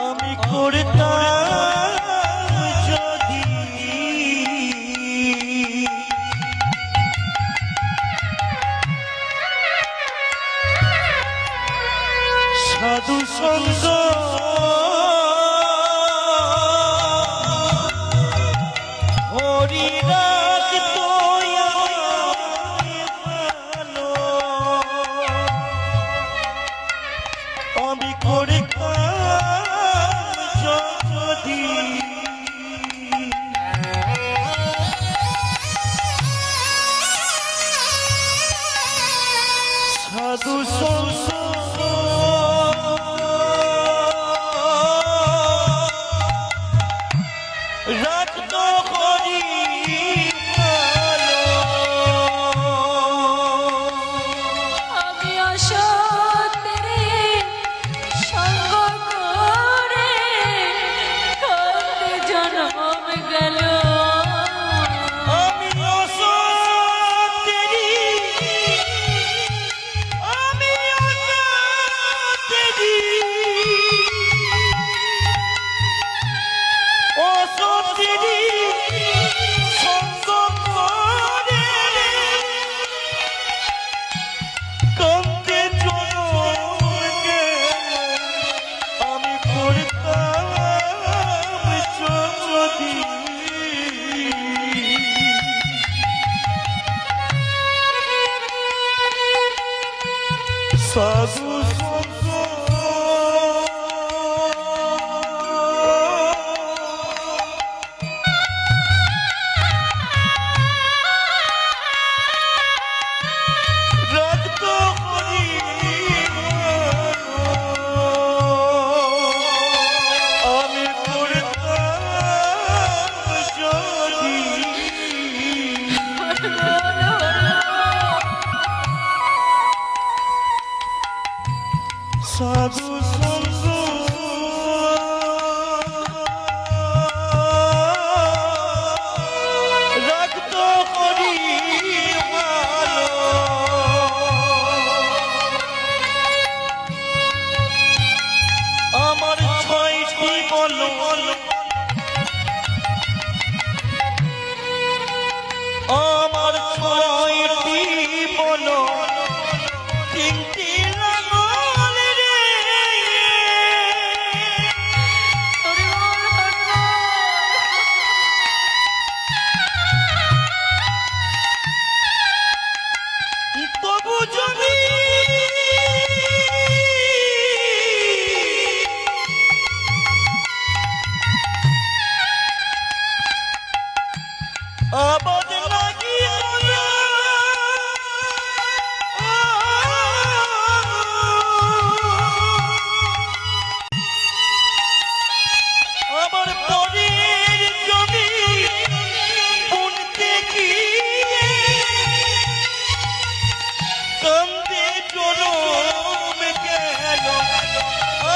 আমি করতাম যদি সাধু সঙ্গ হরি রাখতো আমি করতাম যদি সাধু সঙ্গ রাখতো হরি আমি অসতেরে সঙ্গ করে কাঁদতে জন্ম গেল। আমি অসতেরি অসতেরি সঙ্গ করে কাঁদতে জন্ম গেল। আমি করতাম যদি সাধু সঙ্গ রাখতো হরি আমি করতাম যদি সাধু সঙ্গ রাখতো হরি ভালো। আমার ছয়টি বলো আমার ছয়টি বলো তিনটি লাঙল রে তবু যদি আবাদ লাগি আমার পরের জমি বুনতে গিয়ে কান্দে জনম গেল।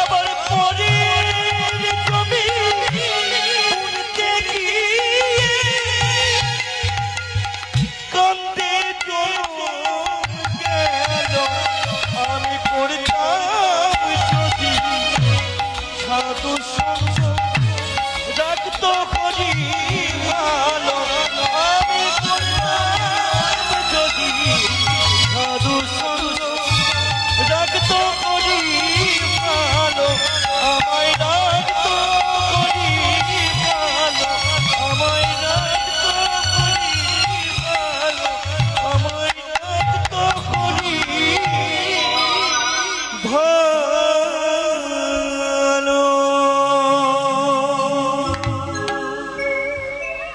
আবার পরের জমি বুনতে গিয়ে কান্দে জনম গেল। আমি করতাম যদি সাধু সঙ্গ রাখতো হরি ভালো।